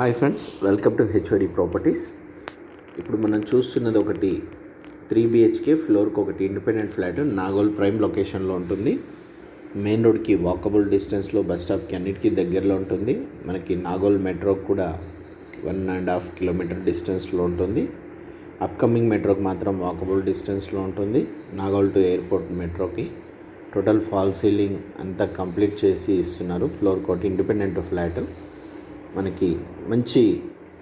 Hi friends, welcome to HOD properties. ఇప్పుడు మనం చూస్తున్నది ఒకటి 3 BHK ఫ్లోర్కి ఒకటి ఇండిపెండెంట్ ఫ్లాట్ నాగోల్ ప్రైమ్ లొకేషన్లో ఉంటుంది. మెయిన్ రోడ్కి వాకబుల్ డిస్టెన్స్లో, బస్ స్టాప్కి అన్నిటికీ దగ్గరలో ఉంటుంది. మనకి నాగోల్ మెట్రోకి కూడా 1.5 కిలోమీటర్ డిస్టెన్స్లో ఉంటుంది. అప్కమింగ్ మెట్రోకి మాత్రం వాకబుల్ డిస్టెన్స్లో ఉంటుంది. నాగోల్ టు ఎయిర్పోర్ట్ మెట్రోకి టోటల్ ఫాల్ సీలింగ్ అంతా కంప్లీట్ చేసి ఇస్తున్నారు. ఫ్లోర్కి ఒకటి ఇండిపెండెంట్ ఫ్లాట్, మనకి మంచి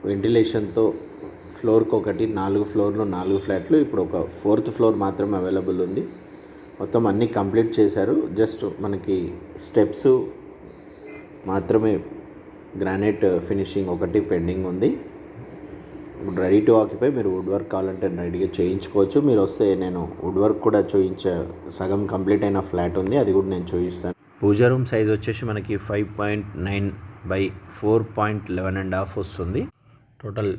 వెంటిలేషన్తో ఫ్లోర్కి ఒకటి 4 ఫ్లోర్లు 4 ఫ్లాట్లు. ఇప్పుడు ఒక 4th ఫ్లోర్ మాత్రమే అవైలబుల్ ఉంది. మొత్తం అన్నీ కంప్లీట్ చేశారు. జస్ట్ మనకి స్టెప్స్ మాత్రమే గ్రానైట్ ఫినిషింగ్ ఒకటి పెండింగ్ ఉంది. ఇప్పుడు రెడీ టు ఆక్యుపై. మీరు వుడ్ వర్క్ కావాలంటే రెడీగా చేయించుకోవచ్చు. మీరు వస్తే నేను వుడ్ వర్క్ కూడా సగం కంప్లీట్ అయిన ఫ్లాట్ ఉంది, అది కూడా నేను చూపిస్తాను. పూజా రూమ్ సైజ్ వచ్చేసి మనకి 5.9 by 4.11.5 వస్తుంది. టోటల్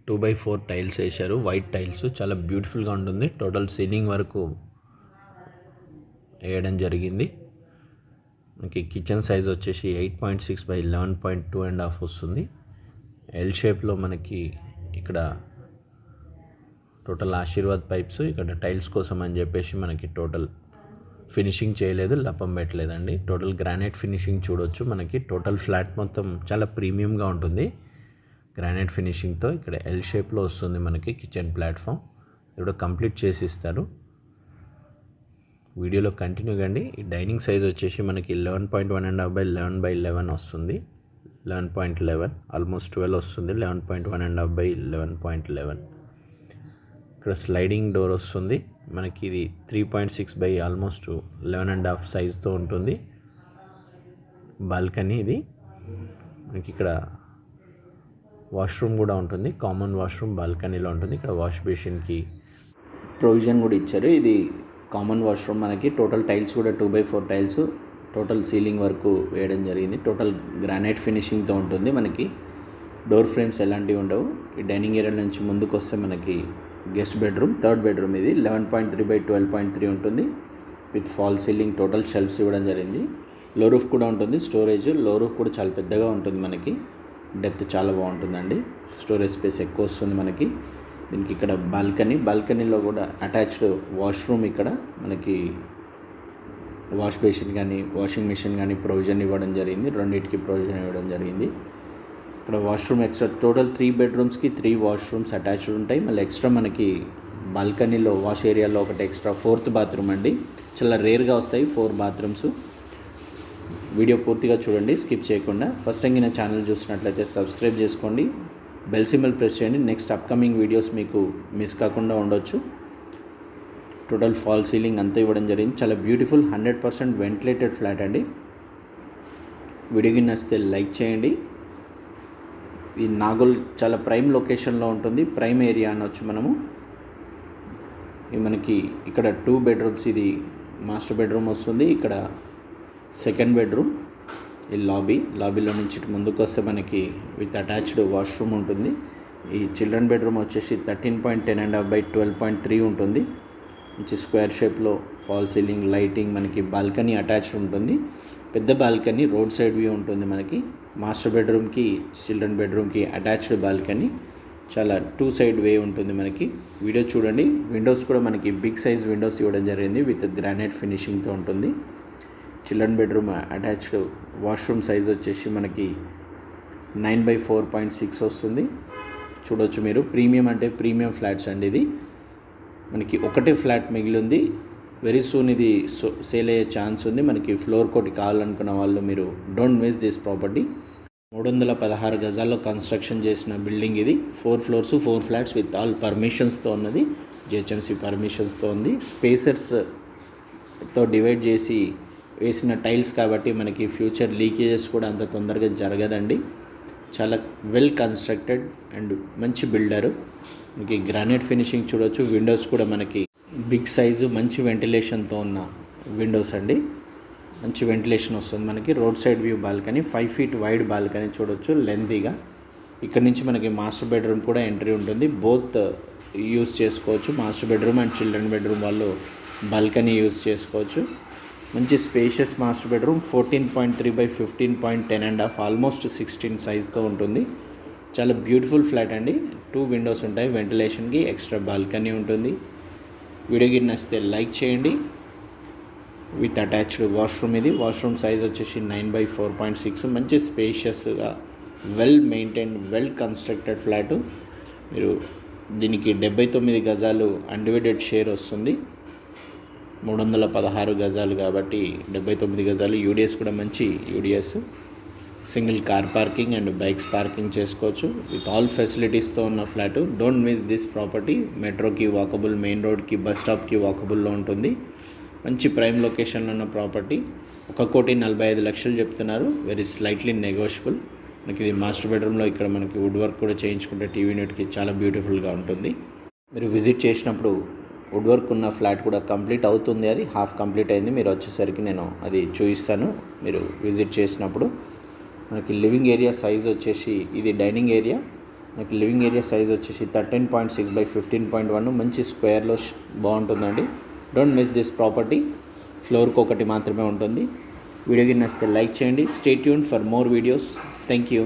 2x4 టైల్స్ వేశారు, వైట్ టైల్స్, చాలా బ్యూటిఫుల్గా ఉంటుంది. టోటల్ సీలింగ్ వరకు వేయడం జరిగింది. మనకి కిచెన్ సైజ్ వచ్చేసి 8.6 by 11.2.5 వస్తుంది. ఎల్ షేప్లో మనకి ఇక్కడ టోటల్ ఆశీర్వాద్ పైప్స్, ఇక్కడ టైల్స్ కోసం అని చెప్పేసి మనకి టోటల్ ఫినిషింగ్ చేయలేదు, లప్పం పెట్టలేదండి. టోటల్ గ్రానైట్ ఫినిషింగ్ చూడొచ్చు. మనకి టోటల్ ఫ్లాట్ మొత్తం చాలా ప్రీమియంగా ఉంటుంది గ్రానైట్ ఫినిషింగ్తో. ఇక్కడ ఎల్ షేప్లో వస్తుంది మనకి కిచెన్ ప్లాట్ఫామ్. ఇప్పుడు కంప్లీట్ చేసి ఇస్తారు. వీడియోలో కంటిన్యూగా అండి. ఈ డైనింగ్ సైజ్ వచ్చేసి మనకి 11.1.5 by 11.11 వస్తుంది. 11.11 ఆల్మోస్ట్ 12 వస్తుంది. 11.1.5 by 11.11. ఇక్కడ స్లైడింగ్ డోర్ వస్తుంది మనకి. ఇది 3.6 by ఆల్మోస్ట్ 11.5 సైజ్తో ఉంటుంది. బాల్కనీ ఇది. మనకి ఇక్కడ వాష్రూమ్ కూడా ఉంటుంది, కామన్ వాష్రూమ్ బాల్కనీలో ఉంటుంది. ఇక్కడ వాష్ బేసిన్కి ప్రొవిజన్ కూడా ఇచ్చారు. ఇది కామన్ వాష్రూమ్. మనకి టోటల్ టైల్స్ కూడా 2x4 టైల్స్ టోటల్ సీలింగ్ వరకు వేయడం జరిగింది. టోటల్ గ్రానైట్ ఫినిషింగ్తో ఉంటుంది. మనకి డోర్ ఫ్రేమ్స్ ఎలాంటివి ఉండవు. ఈ డైనింగ్ ఏరియా నుంచి ముందుకు వస్తే మనకి గెస్ట్ బెడ్రూమ్, 3rd బెడ్రూమ్. ఇది 11.3 by 12.3 ఉంటుంది. With fall ceiling, total shelves ఇవ్వడం జరిగింది. లో రూఫ్ కూడా ఉంటుంది, స్టోరేజ్. లో రూఫ్ కూడా చాలా పెద్దగా ఉంటుంది. మనకి డెప్త్ చాలా బాగుంటుందండి. స్టోరేజ్ స్పేస్ ఎక్కువ వస్తుంది మనకి. దీనికి ఇక్కడ బాల్కనీలో కూడా అటాచ్డ్ వాష్రూమ్. ఇక్కడ మనకి వాష్ బేసిన్ కానీ వాషింగ్ మిషన్ కానీ ప్రొవిజన్ ఇవ్వడం జరిగింది. రెండింటికి ప్రొవిజన్ ఇవ్వడం జరిగింది. ఇక్కడ washroom extra. Total 3 బెడ్రూమ్స్కి 3 washrooms attached ఉంటాయి. మళ్ళీ ఎక్స్ట్రా మనకి బాల్కనీలో వాష్ ఏరియాలో ఒకటి ఎక్స్ట్రా 4th బాత్రూమ్ అండి. చాలా రేర్గా వస్తాయి 4 బాత్రూమ్స్. వీడియో పూర్తిగా చూడండి, స్కిప్ చేయకుండా. ఫస్ట్ టైం నా ఛానల్ చూసినట్లయితే సబ్స్క్రైబ్ చేసుకోండి, బెల్ సింబల్ ప్రెస్ చేయండి. నెక్స్ట్ అప్కమింగ్ వీడియోస్ మీకు మిస్ కాకుండా ఉండొచ్చు. టోటల్ ఫాల్ సీలింగ్ అంతా ఇవ్వడం జరిగింది. చాలా బ్యూటిఫుల్ 100% వెంటిలేటెడ్ ఫ్లాట్ అండి. వీడియోకి నచ్చితే లైక్ చేయండి. ఈ నాగోల్ చాలా ప్రైమ్ లొకేషన్లో ఉంటుంది. ప్రైమ్ ఏరియా అనొచ్చు మనము. మనకి ఇక్కడ 2 బెడ్రూమ్స్. ఇది మాస్టర్ బెడ్రూమ్ వస్తుంది. ఇక్కడ 2nd బెడ్రూమ్. ఈ లాబీలో నుంచి ముందుకు వస్తే మనకి విత్ అటాచ్డ్ వాష్రూమ్ ఉంటుంది. ఈ చిల్డ్రన్ బెడ్రూమ్ వచ్చేసి 13.10.5 by 12.3 ఉంటుంది. మంచి స్క్వేర్ షేప్లో ఫాల్ సీలింగ్, లైటింగ్. మనకి బాల్కనీ అటాచ్డ్ ఉంటుంది. పెద్ద బాల్కనీ, రోడ్ సైడ్ వ్యూ ఉంటుంది మనకి. మాస్టర్ బెడ్రూమ్కి చిల్డ్రన్ బెడ్రూమ్కి అటాచ్డ్ బాల్కనీ. చాలా 2 సైడ్ వే ఉంటుంది మనకి. వీడియో చూడండి. విండోస్ కూడా మనకి బిగ్ సైజ్ విండోస్ ఇవ్వడం జరిగింది విత్ గ్రానైట్ ఫినిషింగ్తో ఉంటుంది. Children bedroom attached washroom size వచ్చేసి మనకి 9 by 4.6 వస్తుంది. చూడొచ్చు మీరు. ప్రీమియం అంటే ప్రీమియం ఫ్లాట్స్ అండి. ఇది మనకి ఒకటే ఫ్లాట్ మిగిలి ఉంది. వెరీ సూన్ ఇది సేల్ అయ్యే ఛాన్స్ ఉంది. మనకి ఫ్లోర్ కోటి కావాలనుకున్న వాళ్ళు మీరు డోంట్ మిస్ దిస్ ప్రాపర్టీ. 316 గజాల్లో కన్స్ట్రక్షన్ చేసిన బిల్డింగ్ ఇది. 4 ఫ్లోర్స్ 4 ఫ్లాట్స్ విత్ ఆల్ పర్మిషన్స్తో ఉన్నది. జిహెచ్ఎంసీ పర్మిషన్స్తో ఉంది. స్పేసర్స్తో డివైడ్ చేసి వేసిన టైల్స్ కాబట్టి మనకి ఫ్యూచర్ లీకేజెస్ కూడా అంత తొందరగా జరగదండి. చాలా వెల్ కన్స్ట్రక్టెడ్ అండ్ మంచి బిల్డరు. మనకి గ్రానైట్ ఫినిషింగ్ చూడొచ్చు. విండోస్ కూడా మనకి బిగ్ సైజు, మంచి వెంటిలేషన్తో ఉన్న విండోస్ అండి. మంచి వెంటిలేషన్ వస్తుంది మనకి. Road side view balcony, 5 feet wide balcony చూడొచ్చు లెంతీగా. ఇక్కడ నుంచి మనకి మాస్టర్ బెడ్రూమ్ కూడా ఎంట్రీ ఉంటుంది. బోత్ యూస్ చేసుకోవచ్చు. Master bedroom and children bedroom వాళ్ళు బాల్కనీ యూస్ చేసుకోవచ్చు. మంచి spacious master bedroom 14.3 by 15.10 almost 16 సైజ్తో ఉంటుంది. చాలా బ్యూటిఫుల్ ఫ్లాట్ అండి. 2 విండోస్ ఉంటాయి వెంటిలేషన్కి, ఎక్స్ట్రా బాల్కనీ ఉంటుంది. వీడియో గిట్ నచ్చితే లైక్ చేయండి. విత్ అటాచ్డ్ వాష్రూమ్ ఇది. వాష్రూమ్ సైజ్ వచ్చేసి 9/4.6. మంచి స్పేషియస్గా well maintain, well constructed flat. మీరు దీనికి 79 గజాలు అన్డివైడెడ్ షేర్ వస్తుంది. 316 గజాలు కాబట్టి 79 గజాలు. యూడిఎస్ కూడా మంచి UDS. Single car parking and bikes parking చేసుకోవచ్చు. విత్ ఆల్ ఫెసిలిటీస్తో ఉన్న flat. Don't miss this property. మెట్రోకి వాకబుల్, మెయిన్ రోడ్కి, బస్ స్టాప్కి వాకబుల్లో ఉంటుంది. మంచి ప్రైమ్ లొకేషన్లో ఉన్న ప్రాపర్టీ. 1,45,00,000 చెప్తున్నారు. Very slightly negotiable. మనకి ఇది మాస్టర్ బెడ్రూమ్లో ఇక్కడ మనకి వుడ్ వర్క్ కూడా చేయించుకుంటే టీవీ యూనిట్కి చాలా బ్యూటిఫుల్గా ఉంటుంది. మీరు విజిట్ చేసినప్పుడు వుడ్ వర్క్ ఉన్న ఫ్లాట్ కూడా కంప్లీట్ అవుతుంది. అది హాఫ్ కంప్లీట్ అయింది. మీరు వచ్చేసరికి నేను అది చూపిస్తాను మీరు విజిట్ చేసినప్పుడు. మనకి లివింగ్ ఏరియా సైజ్ వచ్చేసి, ఇది డైనింగ్ ఏరియా. మనకి లివింగ్ ఏరియా సైజ్ వచ్చేసి 13.6/15.1. మంచి స్క్వేర్లో బాగుంటుందండి. Don't miss this property. ఫ్లోర్కి ఒకటి మాత్రమే ఉంటుంది. వీడియో గిన్నె నచ్చితే లైక్ చేయండి. Stay tune for more videos. Thank you.